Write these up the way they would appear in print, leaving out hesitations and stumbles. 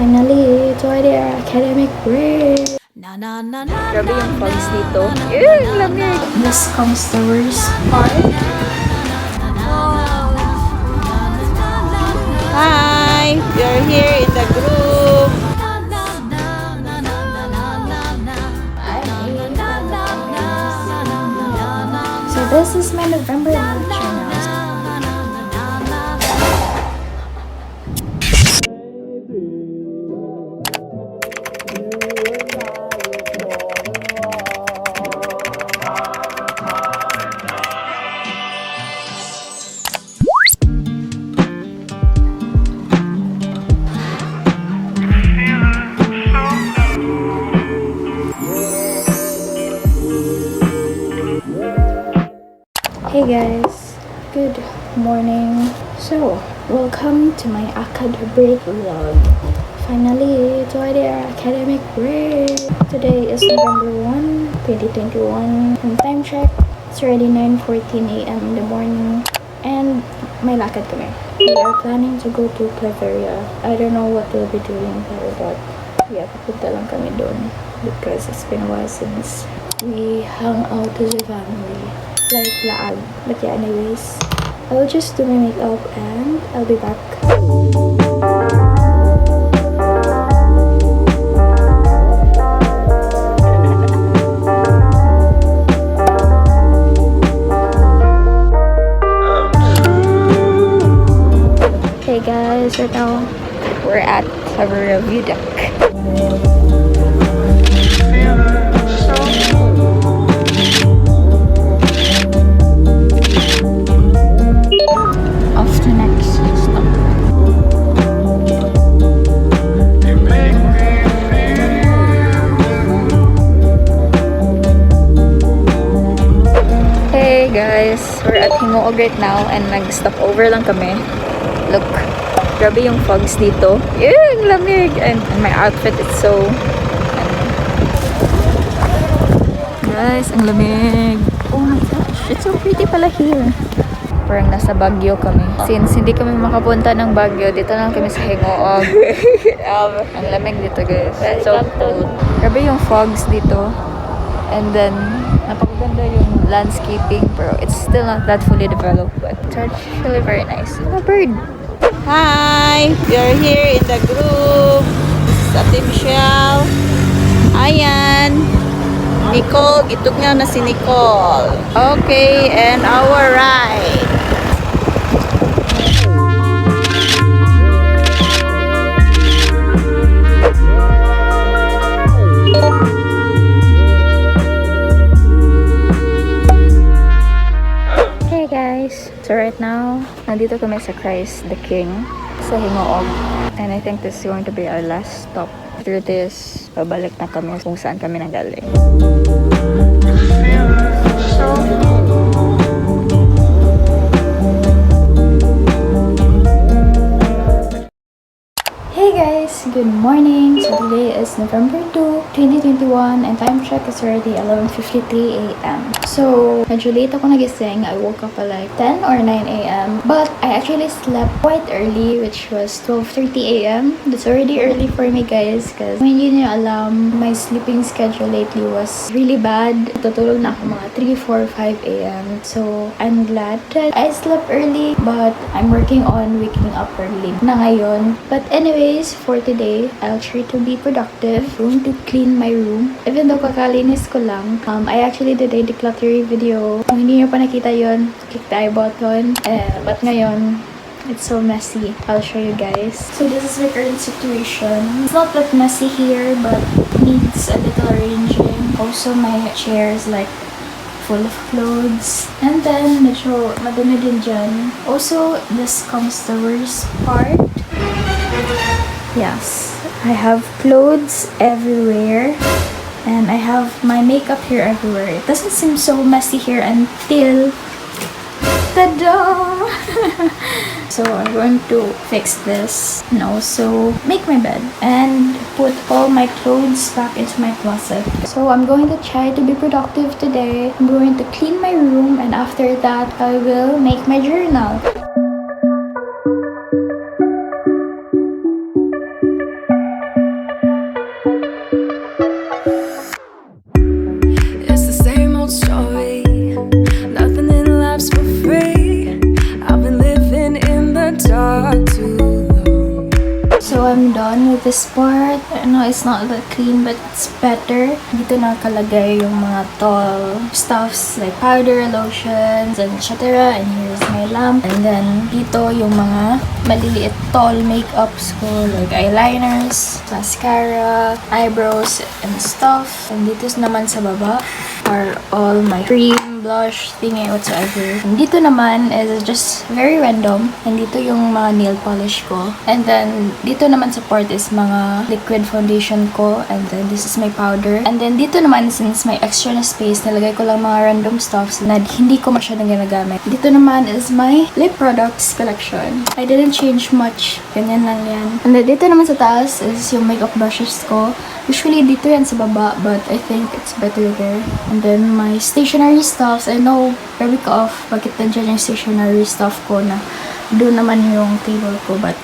Finally, it's already our academic break. Grabe yung fogs dito. Lamig! This comes the worst part. Hi! You're here in the group. So this is my November lecture now. Hey guys, good morning. So, welcome to my acad break vlog. Finally, it's already our academic break. Today is November 1, 2021. And time check, it's already 9:14 a.m. in the morning. And may lakad kami. We are planning to go to Claveria. I don't know what we'll be doing there, but yeah, papunta lang kami doon. Because it's been a while since we hung out as a family. Like laag. But yeah, anyways, I'll just do my makeup and I'll be back. Hey guys, right now we're at Claveria View Deck. Guys, we're at Nicolle right now and nag-stop over lang kami. Look, grabe yung fogs dito. Ang lamig! And my outfit is so... Guys, ang lamig! Oh my gosh, it's so pretty pala here. Parang nasa Baguio kami. Since hindi kami makapunta ng Baguio, dito lang kami sa Nicolle. Ang lamig dito guys. It's so cold. Grabe yung fogs dito. And then, napakaganda yung landscaping, pero it's still not that fully developed, but it's actually very nice. A bird! Hi! You're here in the group. This is Ate Michelle. Ayan. Nicolle. Gitug nga na si Nicolle. Okay, and our ride. So right now, nandito kami sa Christ the King sa Nicolle. And I think this is going to be our last stop. After this, babalik na kami kung saan kami nagaling. Hey guys, good morning. So today is November 2, 2021 and time check is already 11:53 a.m. So, medyo late ako nagising. I woke up at like 10 or 9 a.m. But I actually slept quite early, which was 12:30 a.m. That's already early for me guys because when yun yung alam, my sleeping schedule lately was really bad. Tutulog na ako mga 3, 4, 5 a.m. So, I'm glad that I slept early but I'm working on waking up early na ngayon. But anyways, for today, I'll try to be productive. I'm going to clean my room. Even though kakalinis ko lang, I actually did a decluttering video. Kung hindi nyo pa nakita yun, click the I button. But ngayon, it's so messy. I'll show you guys. So this is my current situation. It's not that messy here, but needs a little arranging. Also, my chair is like full of clothes. And then, medyo madumi din dyan. Also, this comes the worst part. Yes, I have clothes everywhere and I have my makeup here everywhere. It doesn't seem so messy here until tada! So I'm going to fix this and also make my bed and put all my clothes back into my closet. So I'm going to try to be productive today. I'm going to clean my room and after that I will make my journal. I'm done with this part. I know it's not that clean, but it's better. Dito nakalagay yung mga tall stuffs like powder, lotions, and etc. And here's my lamp. And then dito yung mga maliliit tall makeups ko like eyeliners, mascara, eyebrows, and stuff. And dito naman sa baba are all my cream, blush, thingy, whatsoever. And dito naman is just very random. And dito yung mga nail polish ko. And then dito naman sa part is mga liquid foundation ko. And then this is my powder. And then dito naman, since may extra na space, nalagay ko lang mga random stuffs na hindi ko masyadong ginagamit. Dito naman is my lip products collection. I didn't change much. Ganyan lang yan. And then dito naman sa taas is yung makeup brushes ko. Usually dito yan sa baba, but I think it's better there. And then my stationery stuffs. I know, very ka-off bakit nandiyan yung stationery stuff ko na doon naman yung table ko. But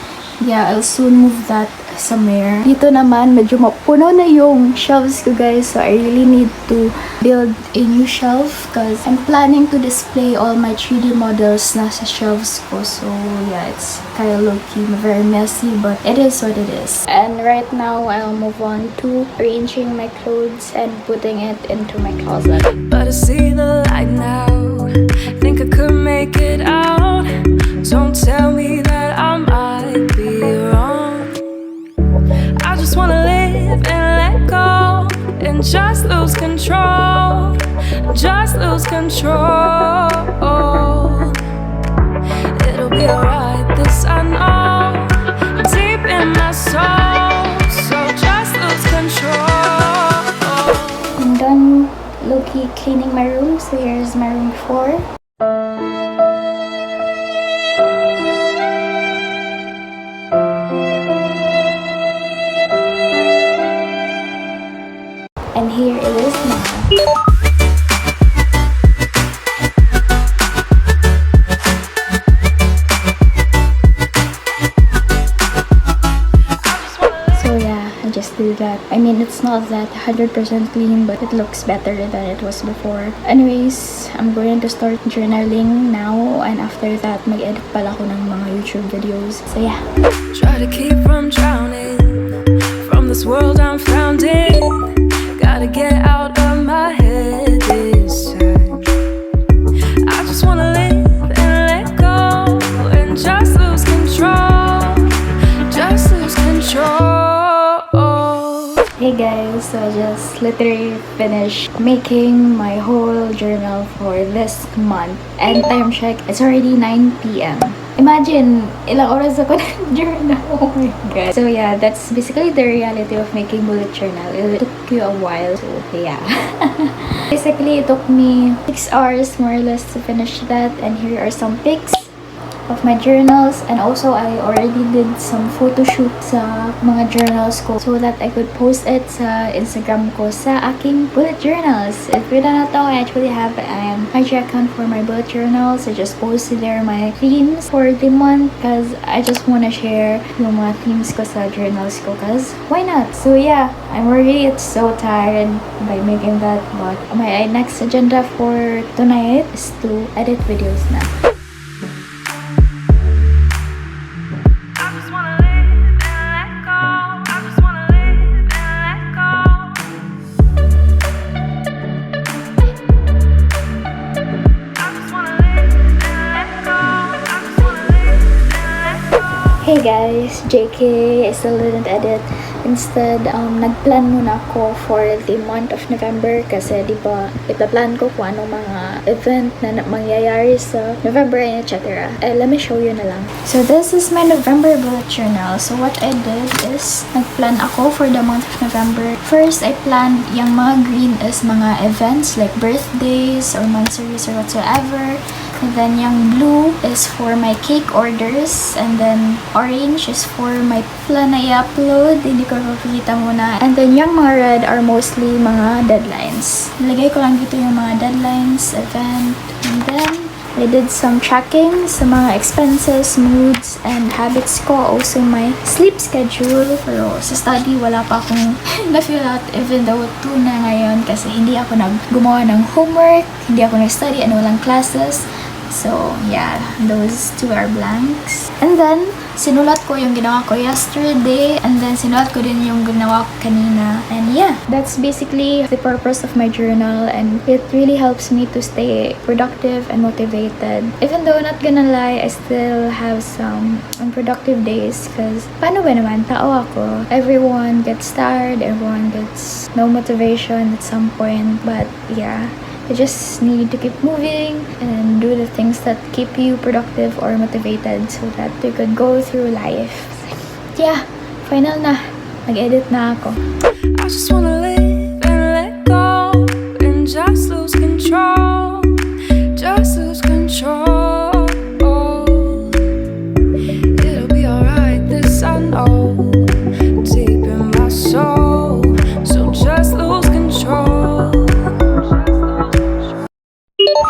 yeah, I'll soon move that somewhere. Dito naman, medyo mapuno na yung shelves ko, guys. So I really need to build a new shelf because I'm planning to display all my 3D models na sa shelves ko. So yeah, it's kind of low-key, very messy, but it is what it is. And right now, I'll move on to arranging my clothes and putting it into my closet. But I see the light now. Think I could make it out. Don't tell me that I might be wrong. I just wanna live and let go and just lose control. Just lose control. It'll be alright, this I know, deep in my soul. So just lose control. I'm done low-key cleaning my room. So here's my room before. And here it is now. So yeah, I just did that. I mean, it's not that 100% clean, but it looks better than it was before. Anyways, I'm going to start journaling now, and after that, mag-edit pala ako ng mga YouTube videos. So yeah. Try to keep from drowning from this world I'm found in. Gotta get out of my head this time. I just wanna live and let go and just lose control. Just lose control. Hey guys, so I just literally finished making my whole journal for this month. And time check, it's already 9 p.m. Imagine, ilang oras ako nag-journal. Oh my god. So yeah, that's basically the reality of making bullet journal. It took you a while. So yeah. Basically, it took me 6 hours more or less to finish that. And here are some pics of my journals, and also I already did some photo shoot sa mga journals ko so that I could post it sa Instagram ko sa aking bullet journals. If you don't know, I actually have an IG account for my bullet journals. I just post there my themes for the month because I just want to share yung mga themes ko sa journals ko because why not? So yeah, I'm already so tired by making that, but my next agenda for tonight is to edit videos na. Hey guys, JK, I still didn't edit. Instead, nagplan muna ako for the month of November kasi di ba ipaplan ko kung anong mga event na mangyayari sa November and etc. Let me show you na lang. So this is my November bullet journal. So what I did is nagplan ako for the month of November. First, I planned yung mga green is mga events like birthdays or monthsaries or whatsoever. And then yung blue is for my cake orders. And then orange is for my plan na i-upload. Hindi ko papakita muna. And then yung mga red are mostly mga deadlines. Nilagay ko lang dito yung mga deadlines, event. And then I did some tracking sa mga expenses, moods, and habits ko. Also my sleep schedule. Pero sa study, wala pa akong na-fill out even though 2 na ngayon kasi hindi ako gumawa ng homework, hindi ako nag-study, and walang classes. So, yeah, those 2 are blanks. And then, sinulat ko yung ginawa ko yesterday, and then sinulat ko din yung ginawa ko kanina. And yeah, that's basically the purpose of my journal, and it really helps me to stay productive and motivated. Even though, not gonna lie, I still have some unproductive days because paano ba naman, tao ako. Everyone gets tired, everyone gets no motivation at some point, but yeah, you just need to keep moving and do the things that keep you productive or motivated so that you could go through life. Yeah, final na. Nag-edit na ako. I just wanna live and let go and just lose control. Just lose control. It'll be alright, this I know. Deep in my soul. So just lose control.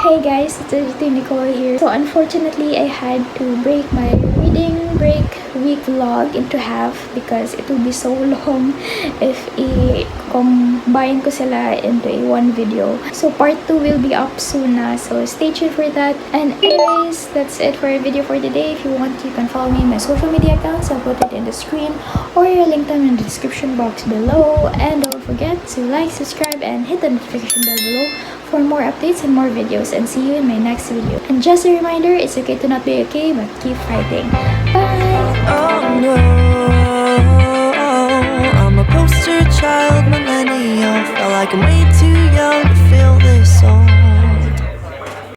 Hey guys, it's Nicolle here. So unfortunately, I had to break my reading break week vlog into half because it would be so long if i-combine ko sila into a one video. So part 2 will be up soon na. So stay tuned for that. And anyways, that's it for our video for today. If you want, you can follow me in my social media accounts. I'll put it in the screen or link them in the description box below. And don't forget to like, subscribe, and hit the notification bell below for more updates and more videos, and see you in my next video. And just a reminder, it's okay to not be okay, but keep fighting. Bye! Oh no, I'm a poster child, millennial. Felt like I'm way too young to feel this song.